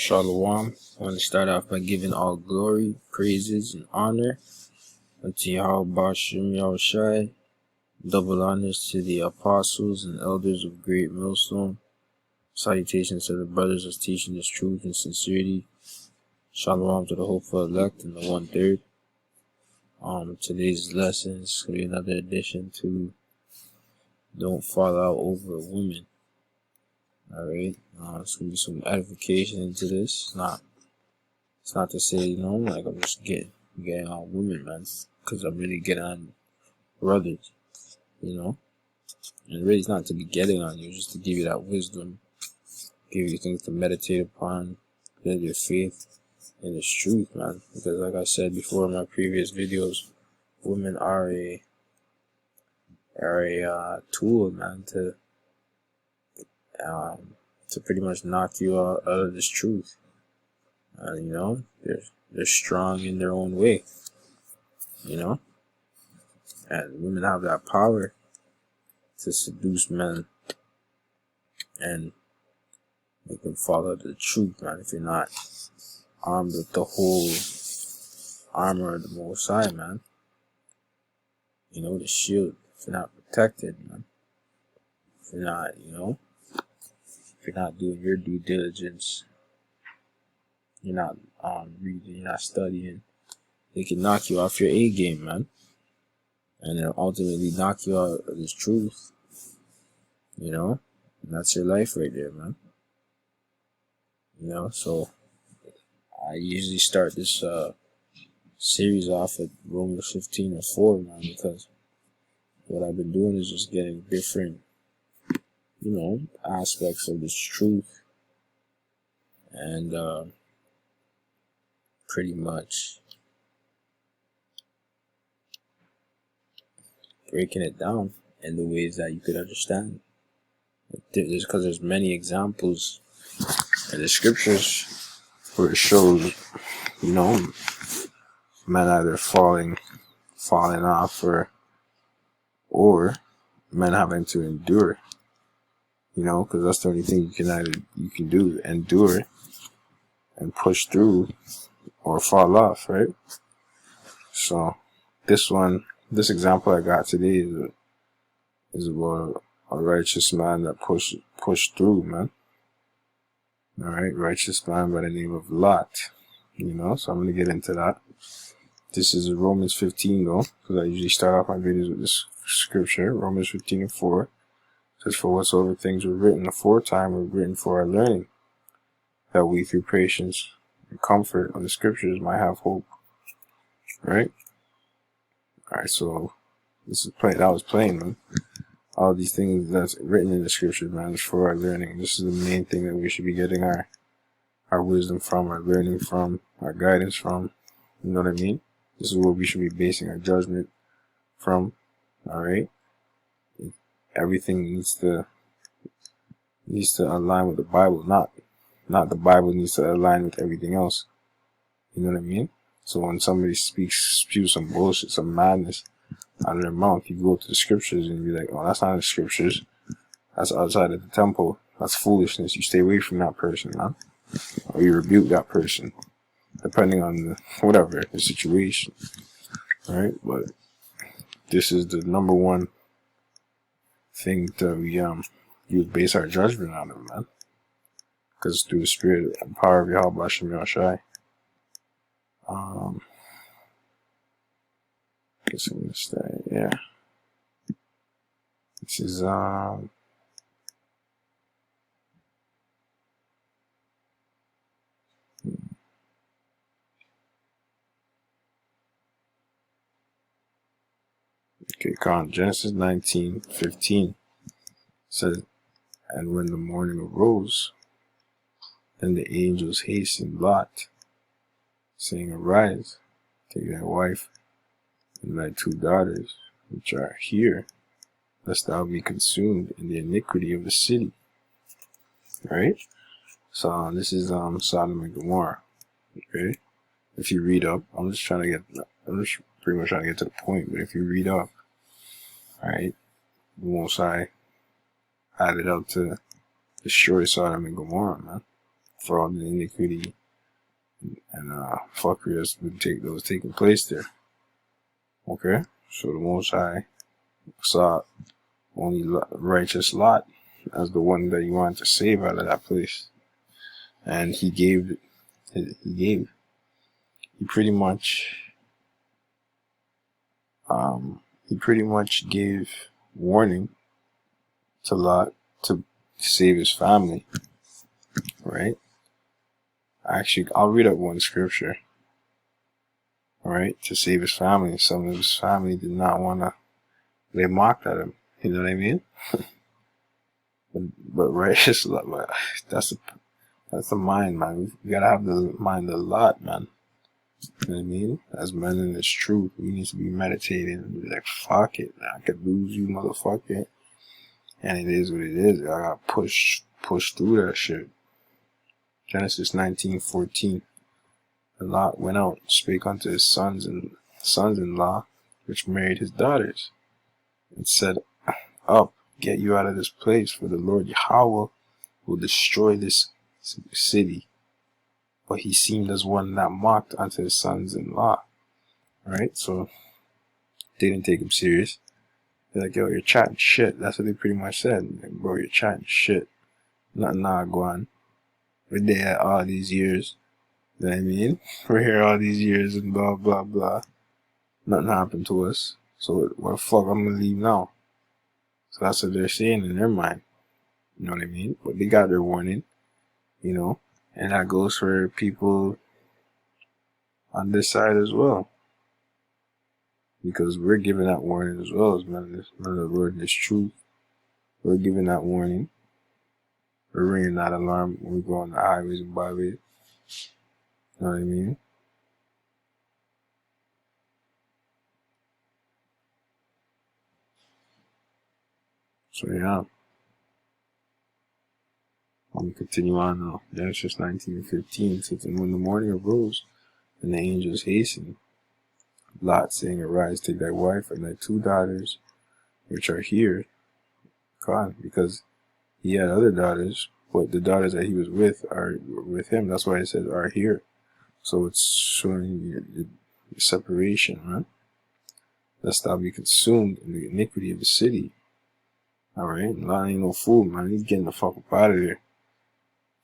Shalom. I want to start off by giving all glory, praises, and honor unto Yahweh Bashem Yahushai. Double honors to the apostles and elders of Great Millstone. Salutations to the brothers of teaching this truth and sincerity. Shalom to the hopeful elect and the 1/3. Today's lesson is going to be another addition to Don't Fall Out Over Women. Alright, it's going to be some edification into this. It's not to say, like I'm just getting on women, man, because I'm really getting on brothers, and really it's not to be getting on you, just to give you that wisdom, give you things to meditate upon, build your faith in this truth, man, because like I said before in my previous videos, women are a tool, man, to pretty much knock you out of this truth. They're strong in their own way, and women have that power to seduce men and make them fall out of the truth, man. If you're not armed with the whole armor of the Most High, man, the shield. If you're not protected, man, if you're not doing your due diligence, you're not reading, you're not studying, they can knock you off your A game, man. And they'll ultimately knock you out of this truth. And that's your life right there, man. So I usually start this series off at Romans 15:4, man, because what I've been doing is just getting different, aspects of this truth. And pretty much breaking it down in the ways that you could understand. Because there's many examples in the scriptures where it shows, men either falling off or men having to endure. Because that's the only thing you can do, endure and push through or fall off, right? So this example I got today is about a righteous man that pushed through, man. All right, righteous man by the name of Lot. So I'm gonna get into that. This is Romans 15 though, because I usually start off my videos with this scripture. Romans 15:4 says, "For whatsoever things were written aforetime were written for our learning, that we through patience and comfort of the scriptures might have hope." Right? Alright, so that was plain, man. All these things that's written in the scriptures, man, is for our learning. This is the main thing that we should be getting our wisdom from, our learning from, our guidance from. You know what I mean? This is what we should be basing our judgment from. Alright? Everything needs to align with the Bible, not the Bible needs to align with everything else. You know what I mean? So when somebody spews some bullshit, some madness out of their mouth, you go to the scriptures and you're like, "Oh, that's not in the scriptures. That's outside of the temple. That's foolishness." You stay away from that person, man. Or you rebuke that person, depending on the situation. Alright? But this is the number one thing that you would base our judgment on, man. Because through the spirit and power of Yahweh Bashem Yahushai. Guess I'm gonna stay. Yeah. This is Genesis 19:15 says, "And when the morning arose, then the angels hastened Lot, saying, Arise, take thy wife and thy 2 daughters, which are here, lest thou be consumed in the iniquity of the city." Right? So this is Sodom and Gomorrah. Okay? If you read up, I'm just pretty much trying to get to the point, but if you read up, alright, the Most High had it out to destroy Sodom and Gomorrah, man. for all the iniquity and fuckery that was taking place there. Okay, so the Most High saw only righteous Lot as the one that he wanted to save out of that place, and he pretty much gave warning to Lot to save his family, right? Actually, I'll read up one scripture, right? To save his family. Some of his family did not want to, they mocked at him, you know what I mean? but righteous Lot, that's the mind, man. We gotta have the mind of Lot, man. You know what I mean? As men in this truth, we need to be meditating and be like, fuck it, man. I could lose you, motherfucker. And it is what it is. I got pushed through that shit. Genesis 19:14. And Lot went out, spake unto his sons-in-law, which married his daughters, and said, up, get you out of this place, for the Lord Yahweh will destroy this city. But he seemed as one that mocked unto his sons-in-law. Right? So they didn't take him serious. They're like, yo, you're chatting shit. That's what they pretty much said. Like, bro, you're chatting shit. Nothing not going. We're there all these years. You know what I mean? We're here all these years and blah, blah, blah. Nothing happened to us. So what the fuck I'm gonna leave now? So that's what they're saying in their mind. You know what I mean? But they got their warning, you know? And that goes for people on this side as well. Because we're giving that warning as well as men of the Lord in this truth. We're giving that warning. We're ringing that alarm when we go on the highways and byways. You know what I mean? So yeah. Let me continue on now. Genesis 19:15 says, and when the morning arose, and the angels hastened, Lot saying, arise, take thy wife and thy 2 daughters, which are here, gone, because he had other daughters, but the daughters that he was with are with him. That's why it says are here. So it's showing your separation, right? Lest thou be consumed in the iniquity of the city. Alright? Lot ain't no fool, man. He's getting the fuck up out of there.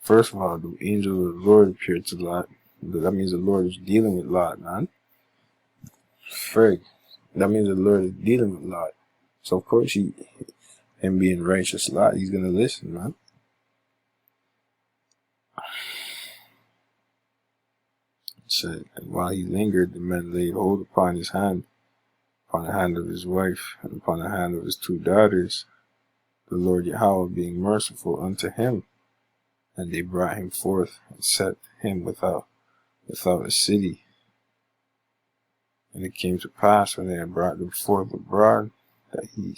First of all, the angel of the Lord appeared to Lot. That means the Lord is dealing with Lot, man. Frig. That means the Lord is dealing with Lot. So of course him being righteous Lot, he's gonna listen, man. So, and while he lingered, the men laid hold upon his hand, upon the hand of his wife, and upon the hand of his 2 daughters, the Lord Yahweh being merciful unto him. And they brought him forth and set him without the city. And it came to pass when they had brought them forth abroad that he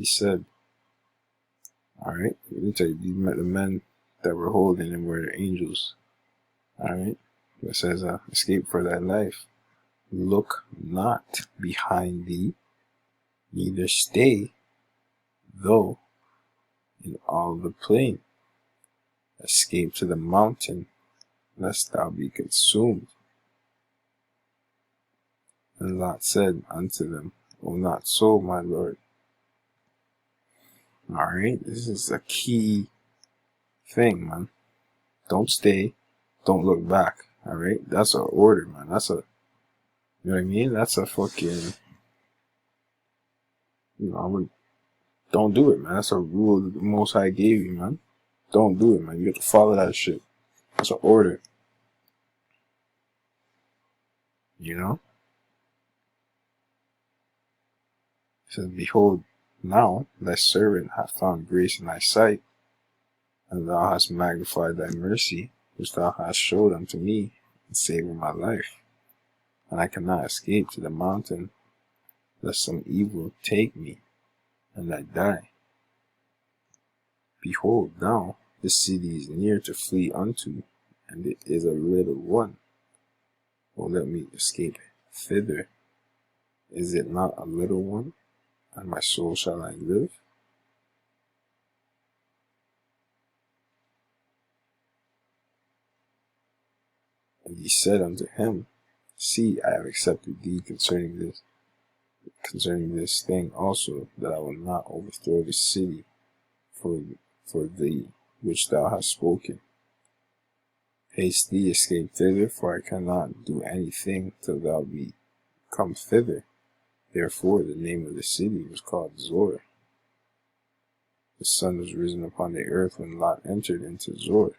said, alright, let me tell you, these the men that were holding him were the angels. Alright, it says, escape for thy life. Look not behind thee, neither stay, though in all the plain. Escape to the mountain, lest thou be consumed. And Lot said unto them, O not so, my Lord. Alright, this is a key thing, man. Don't stay, don't look back. Alright, that's an order, man. That's a, you know what I mean? That's a fucking, don't do it, man. That's a rule that the Most High gave you, man. Don't do it, man. You have to follow that shit. That's an order. You know? It says, behold, now thy servant hath found grace in thy sight, and thou hast magnified thy mercy, which thou hast showed unto me, in saving my life. And I cannot escape to the mountain, lest some evil take me, and I die. Behold, now the city is near to flee unto, and it is a little one. O let me escape thither. Is it not a little one, and my soul shall I live? And he said unto him, See, I have accepted thee concerning this thing also, that I will not overthrow the city for thee, which thou hast spoken. Haste thee, escape thither, for I cannot do anything till thou be come thither. Therefore the name of the city was called Zoar. The sun was risen upon the earth when Lot entered into Zoar.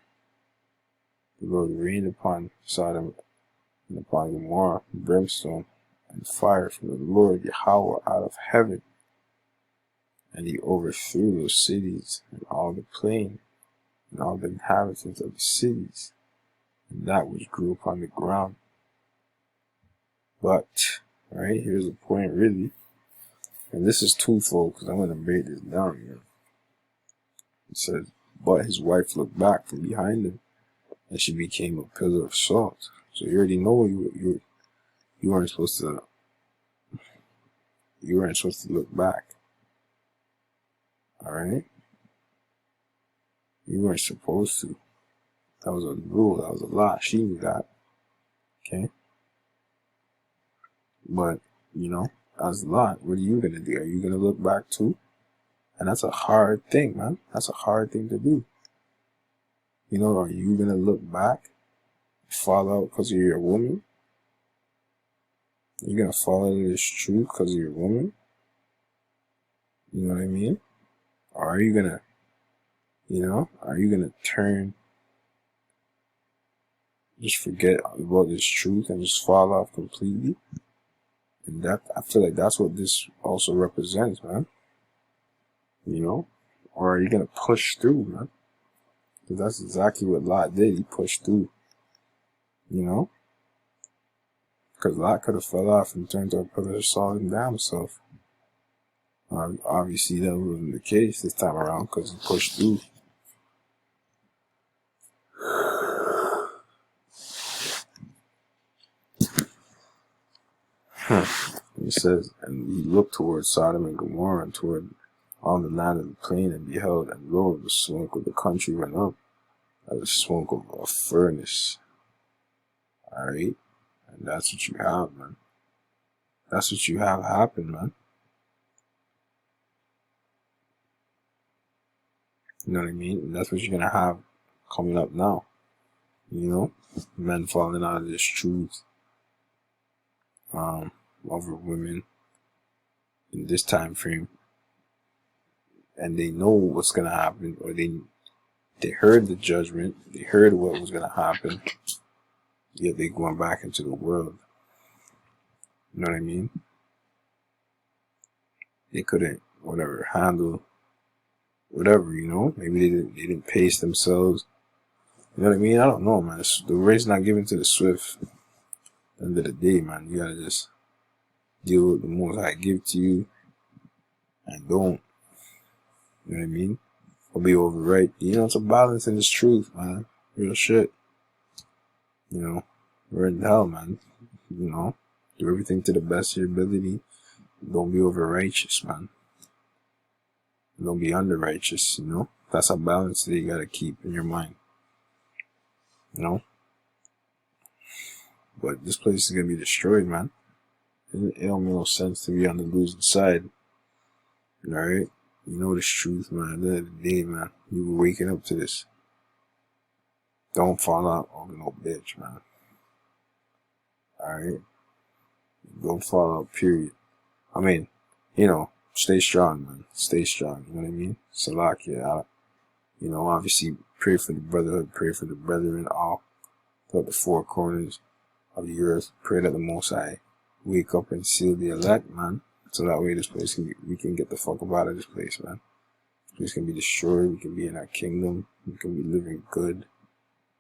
The Lord rained upon Sodom and upon Gomorrah brimstone and fire from the Lord Yahweh out of heaven. And he overthrew those cities and all the plain and all the inhabitants of the cities, and that which grew upon the ground. But, right, here's the point really, and this is twofold because I'm going to break this down here. It says, but his wife looked back from behind him, and she became a pillar of salt. So you already know you weren't supposed to look back. Alright? You weren't supposed to. That was a rule, that was a law. She knew that. Okay? But, as Lot, what are you gonna do? Are you gonna look back too? And that's a hard thing, man. That's a hard thing to do. Are you gonna look back, fall out because you're a woman? You're gonna fall into this truth because you're a woman? You know what I mean? Or are you gonna, turn, just forget about this truth and just fall off completely? And I feel like that's what this also represents, man. Or are you gonna push through, man? Because that's exactly what Lot did. He pushed through, because Lot could have fell off and turned to a pillar of salt and damn himself. Obviously, that wasn't the case this time around because he pushed through. It says, and he looked toward Sodom and Gomorrah and toward all the land of the plain, and beheld, and lo, the smoke of the country went up as the smoke of a furnace. Alright? And that's what you have, man. That's what you have happen, man. You know what I mean? And that's what you're gonna have coming up now. Men falling out of this truth. Over women in this time frame. And they know what's gonna happen, or they heard the judgment, they heard what was gonna happen, yet they're going back into the world. You know what I mean? They couldn't, handle whatever, maybe they didn't pace themselves. You know what I mean? I don't know, man. The race not given to the swift. At the end of the day, man, you gotta just deal with the most I give to you, and don't. You know what I mean? Or be overright. It's a balance in this truth, man. Real shit. We're in hell, man. Do everything to the best of your ability. Don't be over righteous, man. Don't be under righteous, That's a balance that you gotta keep in your mind. But this place is gonna be destroyed, man. It don't make no sense to be on the losing side. Alright? This truth, man. At the end of the day, man, you were waking up to this. Don't fall out over no bitch, man. Alright? Don't fall out, period. I mean, stay strong, man. Stay strong, you know what I mean? Salakia. Obviously, pray for the brotherhood, pray for the brethren all throughout the four corners of the earth. Pray that the Most High wake up and seal the elect, man. So that way we can get the fuck up out of this place, man. This place can be destroyed, we can be in our kingdom, we can be living good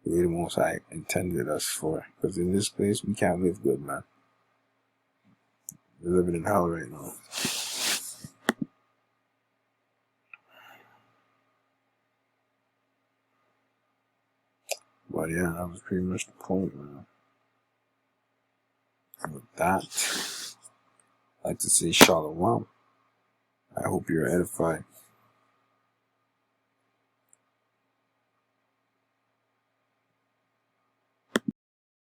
the way the Most High intended us for. Because in this place, we can't live good, man. We're living in hell right now. But yeah, that was pretty much the point, man. And with that, I'd like to say shalom. I hope you're edified.